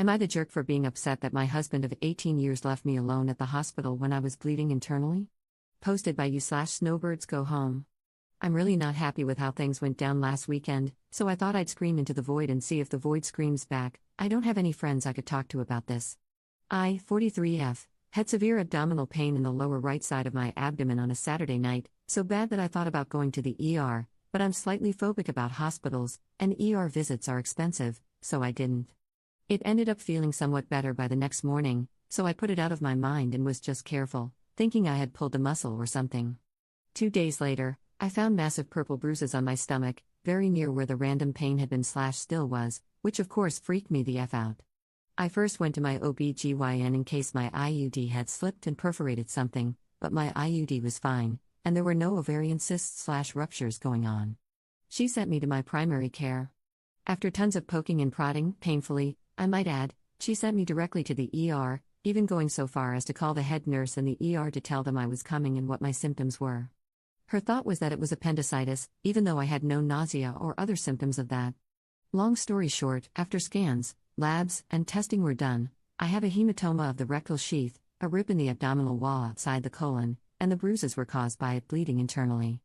Am I the jerk for being upset that my husband of 18 years left me alone at the hospital when I was bleeding internally? Posted by you/snowbirds go home. I'm really not happy with how things went down last weekend, so I thought I'd scream into the void and see if the void screams back. I don't have any friends I could talk to about this. I, 43F, had severe abdominal pain in the lower right side of my abdomen on a Saturday night, so bad that I thought about going to the ER, but I'm slightly phobic about hospitals, and ER visits are expensive, so I didn't. It ended up feeling somewhat better by the next morning, so I put it out of my mind and was just careful, thinking I had pulled a muscle or something. 2 days later, I found massive purple bruises on my stomach, very near where the random pain had been / still was, which of course freaked me the F out. I first went to my OB/GYN in case my IUD had slipped and perforated something, but my IUD was fine, and there were no ovarian cysts / ruptures going on. She sent me to my primary care. After tons of poking and prodding, painfully, I might add, she sent me directly to the ER, even going so far as to call the head nurse in the ER to tell them I was coming and what my symptoms were. Her thought was that it was appendicitis, even though I had no nausea or other symptoms of that. Long story short, after scans, labs, and testing were done, I have a hematoma of the rectal sheath, a rip in the abdominal wall outside the colon, and the bruises were caused by it bleeding internally.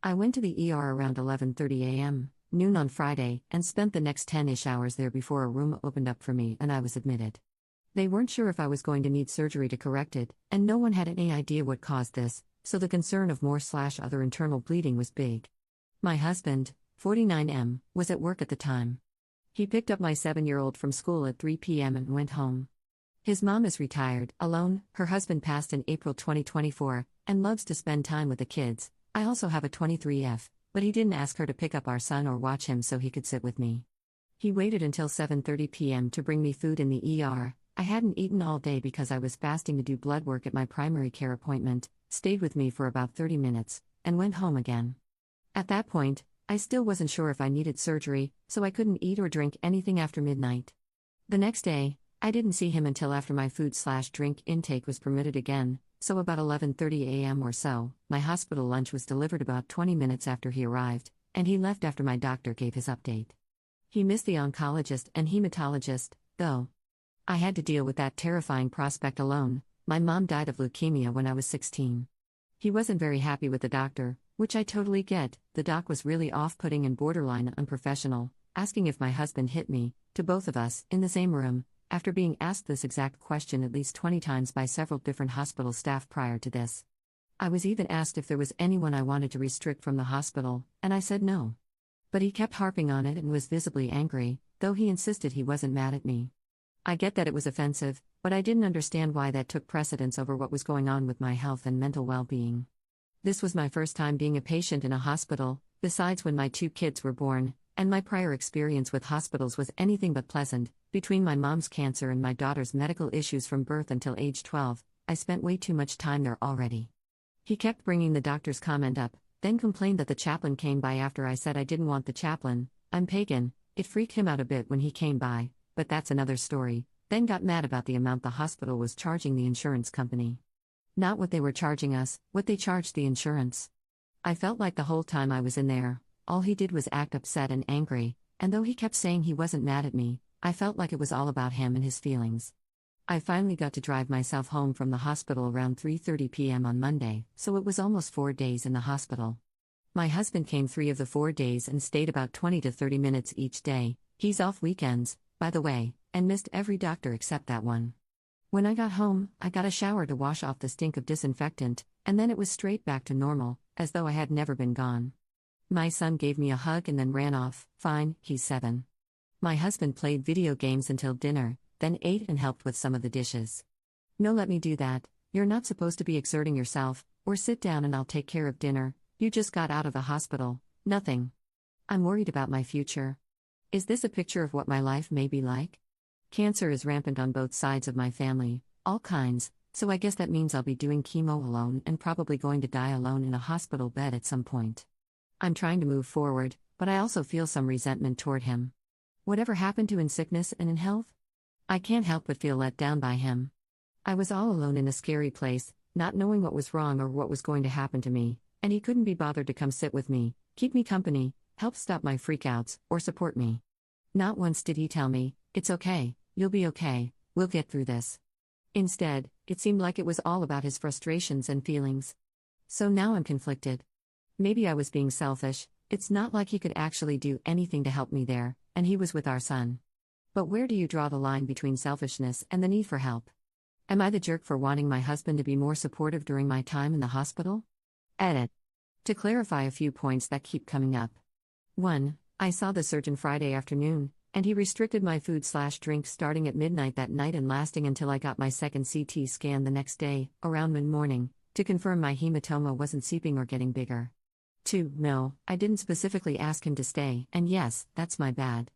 I went to the ER around 11:30 a.m., noon on Friday, and spent the next 10-ish hours there before a room opened up for me and I was admitted. They weren't sure if I was going to need surgery to correct it, and no one had any idea what caused this, so the concern of more / other internal bleeding was big. My husband, 49M, was at work at the time. He picked up my 7-year-old from school at 3 p.m. and went home. His mom is retired, alone, her husband passed in April 2024, and loves to spend time with the kids. I also have a 23F, but he didn't ask her to pick up our son or watch him so he could sit with me. He waited until 7:30 p.m. to bring me food in the ER. I hadn't eaten all day because I was fasting to do blood work at my primary care appointment, stayed with me for about 30 minutes, and went home again. At that point, I still wasn't sure if I needed surgery, so I couldn't eat or drink anything after midnight. The next day, I didn't see him until after my food/drink intake was permitted again, so about 11:30 a.m. or so. My hospital lunch was delivered about 20 minutes after he arrived, and he left after my doctor gave his update. He missed the oncologist and hematologist, though. I had to deal with that terrifying prospect alone. My mom died of leukemia when I was 16. He wasn't very happy with the doctor, which I totally get. The doc was really off-putting and borderline unprofessional, asking if my husband hit me, to both of us, in the same room, after being asked this exact question at least 20 times by several different hospital staff prior to this. I was even asked if there was anyone I wanted to restrict from the hospital, and I said no. But he kept harping on it and was visibly angry, though he insisted he wasn't mad at me. I get that it was offensive, but I didn't understand why that took precedence over what was going on with my health and mental well-being. This was my first time being a patient in a hospital, besides when my 2 kids were born, and my prior experience with hospitals was anything but pleasant. Between my mom's cancer and my daughter's medical issues from birth until age 12, I spent way too much time there already. He kept bringing the doctor's comment up, then complained that the chaplain came by after I said I didn't want the chaplain. I'm pagan. It freaked him out a bit when he came by, but that's another story. Then got mad about the amount the hospital was charging the insurance company. Not what they were charging us, what they charged the insurance. I felt like the whole time I was in there, all he did was act upset and angry, and though he kept saying he wasn't mad at me, I felt like it was all about him and his feelings. I finally got to drive myself home from the hospital around 3:30 p.m. on Monday, so it was almost 4 days in the hospital. My husband came 3 of the 4 days and stayed about 20 to 30 minutes each day. He's off weekends, by the way, and missed every doctor except that one. When I got home, I got a shower to wash off the stink of disinfectant, and then it was straight back to normal, as though I had never been gone. My son gave me a hug and then ran off. Fine, he's 7. My husband played video games until dinner, then ate and helped with some of the dishes. No, let me do that. You're not supposed to be exerting yourself, or sit down and I'll take care of dinner. You just got out of the hospital. Nothing. I'm worried about my future. Is this a picture of what my life may be like? Cancer is rampant on both sides of my family, all kinds, so I guess that means I'll be doing chemo alone and probably going to die alone in a hospital bed at some point. I'm trying to move forward, but I also feel some resentment toward him. Whatever happened to in sickness and in health? I can't help but feel let down by him. I was all alone in a scary place, not knowing what was wrong or what was going to happen to me, and he couldn't be bothered to come sit with me, keep me company, help stop my freakouts, or support me. Not once did he tell me, "It's okay, you'll be okay, we'll get through this. Instead, it seemed like it was all about his frustrations and feelings. So now I'm conflicted. Maybe I was being selfish, it's not like he could actually do anything to help me there, and he was with our son. But where do you draw the line between selfishness and the need for help? Am I the jerk for wanting my husband to be more supportive during my time in the hospital? Edit. To clarify a few points that keep coming up. 1. I saw the surgeon Friday afternoon, and he restricted my food/drink starting at midnight that night and lasting until I got my second CT scan the next day, around mid-morning, to confirm my hematoma wasn't seeping or getting bigger. 2. No, I didn't specifically ask him to stay, and yes, that's my bad.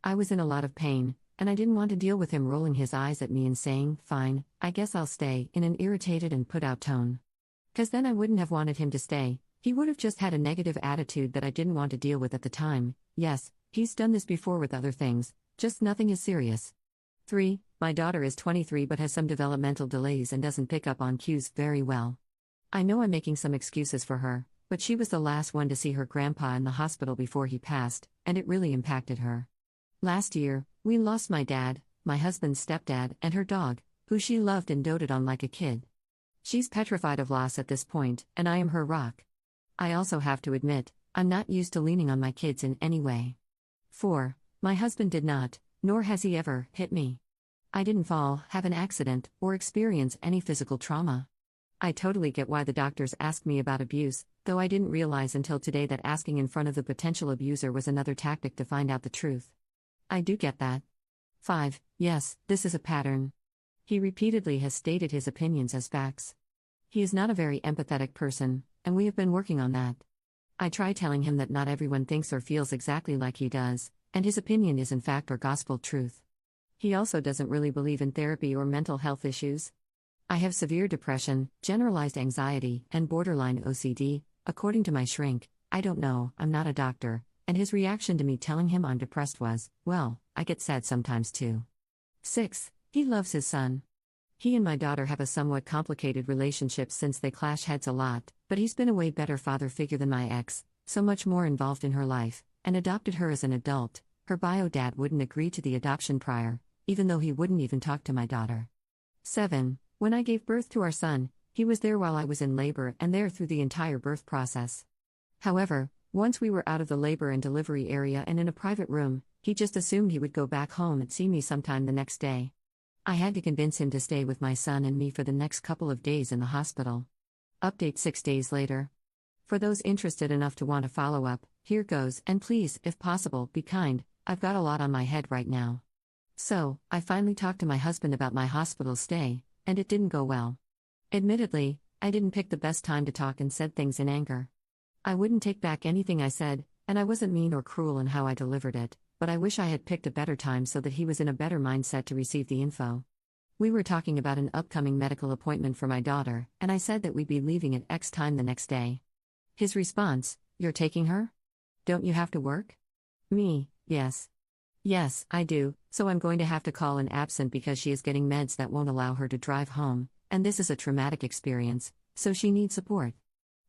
I was in a lot of pain, and I didn't want to deal with him rolling his eyes at me and saying, "Fine, I guess I'll stay," in an irritated and put-out tone. 'Cause then I wouldn't have wanted him to stay, he would have just had a negative attitude that I didn't want to deal with at the time. Yes, he's done this before with other things, just nothing as serious. 3. My daughter is 23 but has some developmental delays and doesn't pick up on cues very well. I know I'm making some excuses for her, but she was the last one to see her grandpa in the hospital before he passed, and it really impacted her. Last year, we lost my dad, my husband's stepdad, and her dog, who she loved and doted on like a kid. She's petrified of loss at this point, and I am her rock. I also have to admit, I'm not used to leaning on my kids in any way. 4. My husband did not, nor has he ever, hit me. I didn't fall, have an accident, or experience any physical trauma. I totally get why the doctors asked me about abuse, though I didn't realize until today that asking in front of the potential abuser was another tactic to find out the truth. I do get that. 5. Yes, this is a pattern. He repeatedly has stated his opinions as facts. He is not a very empathetic person, and we have been working on that. I try telling him that not everyone thinks or feels exactly like he does, and his opinion is in fact or gospel truth. He also doesn't really believe in therapy or mental health issues. I have severe depression, generalized anxiety, and borderline OCD, according to my shrink. I don't know, I'm not a doctor, and his reaction to me telling him I'm depressed was, well, I get sad sometimes too. 6. He loves his son. He and my daughter have a somewhat complicated relationship since they clash heads a lot, but he's been a way better father figure than my ex, so much more involved in her life, and adopted her as an adult. Her bio dad wouldn't agree to the adoption prior, even though he wouldn't even talk to my daughter. 7. When I gave birth to our son, he was there while I was in labor and there through the entire birth process. However, once we were out of the labor and delivery area and in a private room, he just assumed he would go back home and see me sometime the next day. I had to convince him to stay with my son and me for the next couple of days in the hospital. Update 6 days later. For those interested enough to want to follow up, here goes, and please, if possible, be kind, I've got a lot on my head right now. So, I finally talked to my husband about my hospital stay, and it didn't go well. Admittedly, I didn't pick the best time to talk and said things in anger. I wouldn't take back anything I said, and I wasn't mean or cruel in how I delivered it, but I wish I had picked a better time so that he was in a better mindset to receive the info. We were talking about an upcoming medical appointment for my daughter, and I said that we'd be leaving at X time the next day. His response, "You're taking her? Don't you have to work?" Me, yes. Yes, I do, so I'm going to have to call in absent because she is getting meds that won't allow her to drive home, and this is a traumatic experience, so she needs support.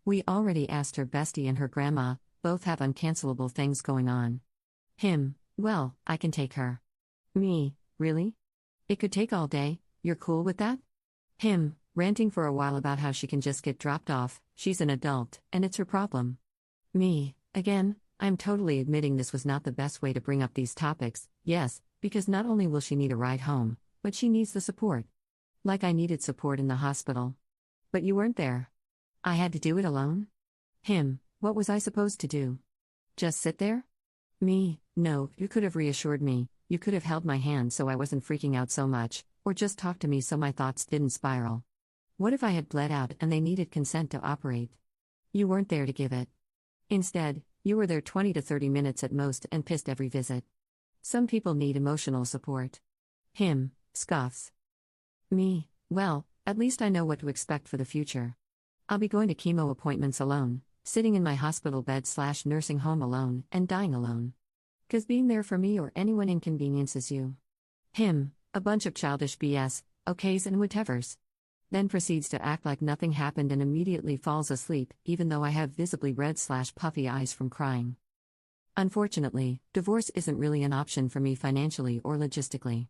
We already asked her bestie and her grandma, both have uncancelable things going on. Him, well, I can take her. Me, really? It could take all day, you're cool with that? Him, ranting for a while about how she can just get dropped off, she's an adult, and it's her problem. Me, again, I'm totally admitting this was not the best way to bring up these topics, yes, because not only will she need a ride home, but she needs the support. Like I needed support in the hospital. But you weren't there. I had to do it alone? Him, what was I supposed to do? Just sit there? Me, no, you could have reassured me, you could have held my hand so I wasn't freaking out so much, or just talked to me so my thoughts didn't spiral. What if I had bled out and they needed consent to operate? You weren't there to give it. Instead, you were there 20 to 30 minutes at most and pissed every visit. Some people need emotional support. Him, scoffs. Me, well, at least I know what to expect for the future. I'll be going to chemo appointments alone, sitting in my hospital bed/nursing home alone, and dying alone. 'Cause being there for me or anyone inconveniences you. Him, a bunch of childish BS, okays and whatevers. Then proceeds to act like nothing happened and immediately falls asleep, even though I have visibly red/puffy eyes from crying. Unfortunately, divorce isn't really an option for me financially or logistically.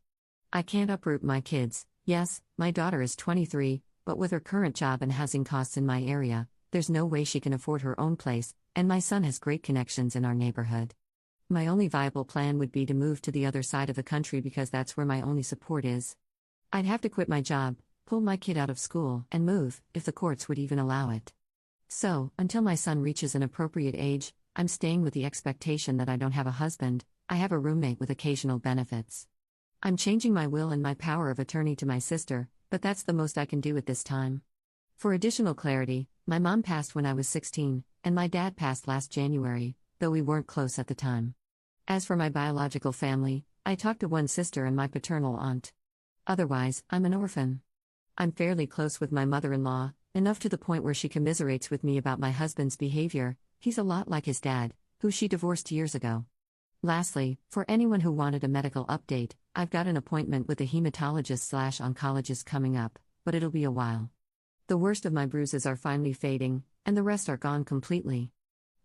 I can't uproot my kids. Yes, my daughter is 23, but with her current job and housing costs in my area, there's no way she can afford her own place, and my son has great connections in our neighborhood. My only viable plan would be to move to the other side of the country because that's where my only support is. I'd have to quit my job, pull my kid out of school, and move, if the courts would even allow it. So, until my son reaches an appropriate age, I'm staying with the expectation that I don't have a husband, I have a roommate with occasional benefits. I'm changing my will and my power of attorney to my sister, but that's the most I can do at this time. For additional clarity, my mom passed when I was 16, and my dad passed last January, though we weren't close at the time. As for my biological family, I talked to one sister and my paternal aunt. Otherwise, I'm an orphan. I'm fairly close with my mother-in-law, enough to the point where she commiserates with me about my husband's behavior. He's a lot like his dad, who she divorced years ago. Lastly, for anyone who wanted a medical update, I've got an appointment with a hematologist/oncologist coming up, but it'll be a while. The worst of my bruises are finally fading, and the rest are gone completely.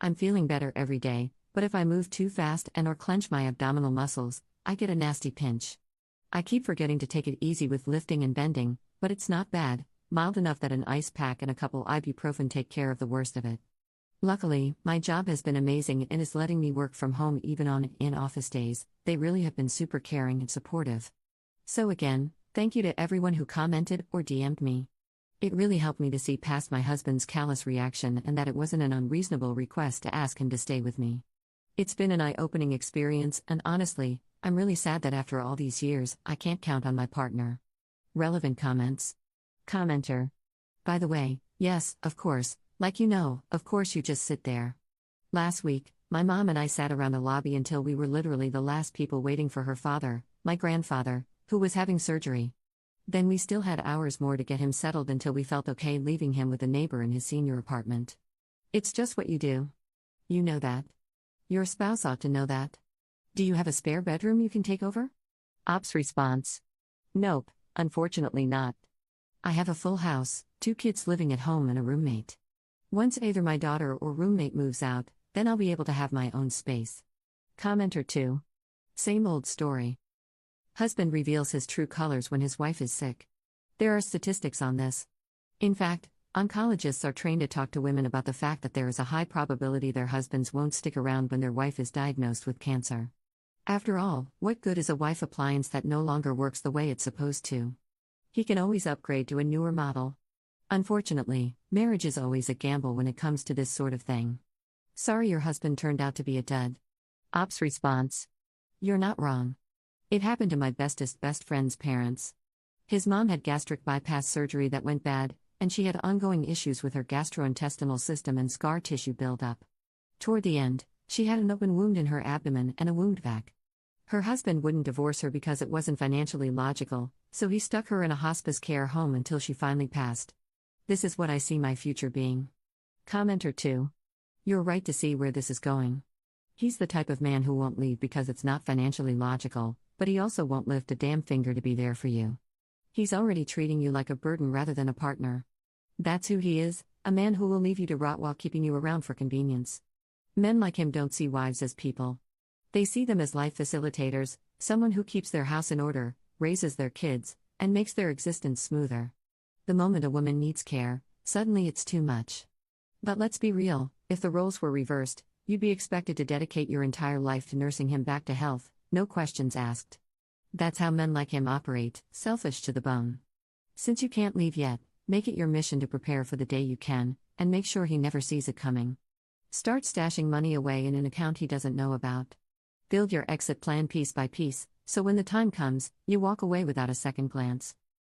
I'm feeling better every day, but if I move too fast and/or clench my abdominal muscles, I get a nasty pinch. I keep forgetting to take it easy with lifting and bending, but it's not bad, mild enough that an ice pack and a couple ibuprofen take care of the worst of it. Luckily, my job has been amazing and is letting me work from home even on in-office days. They really have been super caring and supportive. So again, thank you to everyone who commented or DM'd me. It really helped me to see past my husband's callous reaction and that it wasn't an unreasonable request to ask him to stay with me. It's been an eye-opening experience, and honestly, I'm really sad that after all these years, I can't count on my partner. Relevant comments. Commenter. By the way, yes, of course, of course you just sit there. Last week, my mom and I sat around the lobby until we were literally the last people waiting for her father, my grandfather, who was having surgery. Then we still had hours more to get him settled until we felt okay leaving him with a neighbor in his senior apartment. It's just what you do. You know that. Your spouse ought to know that. Do you have a spare bedroom you can take over? Ops response. Nope, unfortunately not. I have a full house, 2 kids living at home and a roommate. Once either my daughter or roommate moves out, then I'll be able to have my own space. Commenter 2. Same old story. Husband reveals his true colors when his wife is sick. There are statistics on this. In fact, oncologists are trained to talk to women about the fact that there is a high probability their husbands won't stick around when their wife is diagnosed with cancer. After all, what good is a wife appliance that no longer works the way it's supposed to? He can always upgrade to a newer model. Unfortunately, marriage is always a gamble when it comes to this sort of thing. Sorry your husband turned out to be a dud. Ops response. You're not wrong. It happened to my best friend's parents. His mom had gastric bypass surgery that went bad, and she had ongoing issues with her gastrointestinal system and scar tissue buildup. Toward the end, she had an open wound in her abdomen and a wound vac. Her husband wouldn't divorce her because it wasn't financially logical, so he stuck her in a hospice care home until she finally passed. This is what I see my future being. Commenter 2. You're right to see where this is going. He's the type of man who won't leave because it's not financially logical, but he also won't lift a damn finger to be there for you. He's already treating you like a burden rather than a partner. That's who he is, a man who will leave you to rot while keeping you around for convenience. Men like him don't see wives as people. They see them as life facilitators, someone who keeps their house in order, raises their kids, and makes their existence smoother. The moment a woman needs care, suddenly it's too much. But let's be real, if the roles were reversed, you'd be expected to dedicate your entire life to nursing him back to health, no questions asked. That's how men like him operate, selfish to the bone. Since you can't leave yet, make it your mission to prepare for the day you can, and make sure he never sees it coming. Start stashing money away in an account he doesn't know about. Build your exit plan piece by piece, so when the time comes, you walk away without a second glance.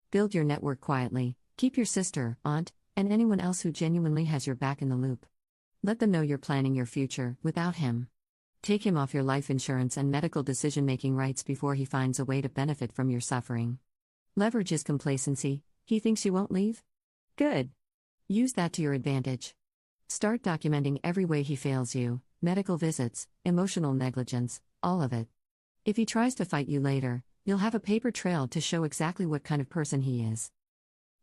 Build your network quietly, keep your sister, aunt, and anyone else who genuinely has your back in the loop. Let them know you're planning your future, without him. Take him off your life insurance and medical decision-making rights before he finds a way to benefit from your suffering. Leverage his complacency. He thinks you won't leave? Good. Use that to your advantage. Start documenting every way he fails you, medical visits, emotional negligence, all of it. If he tries to fight you later, you'll have a paper trail to show exactly what kind of person he is.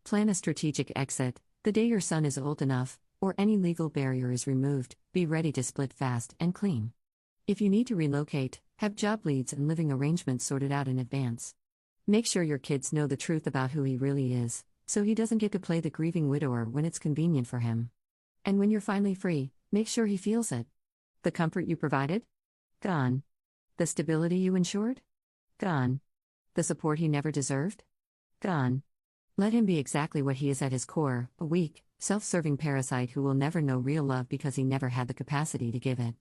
Plan a strategic exit. The day your son is old enough, or any legal barrier is removed, be ready to split fast and clean. If you need to relocate, have job leads and living arrangements sorted out in advance. Make sure your kids know the truth about who he really is, so he doesn't get to play the grieving widower when it's convenient for him. And when you're finally free, make sure he feels it. The comfort you provided? Gone. The stability you ensured? Gone. The support he never deserved? Gone. Let him be exactly what he is at his core, a weak, self-serving parasite who will never know real love because he never had the capacity to give it.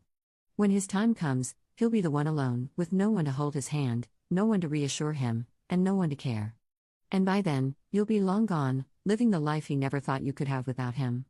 When his time comes, he'll be the one alone, with no one to hold his hand, no one to reassure him, and no one to care. And by then, you'll be long gone, living the life he never thought you could have without him.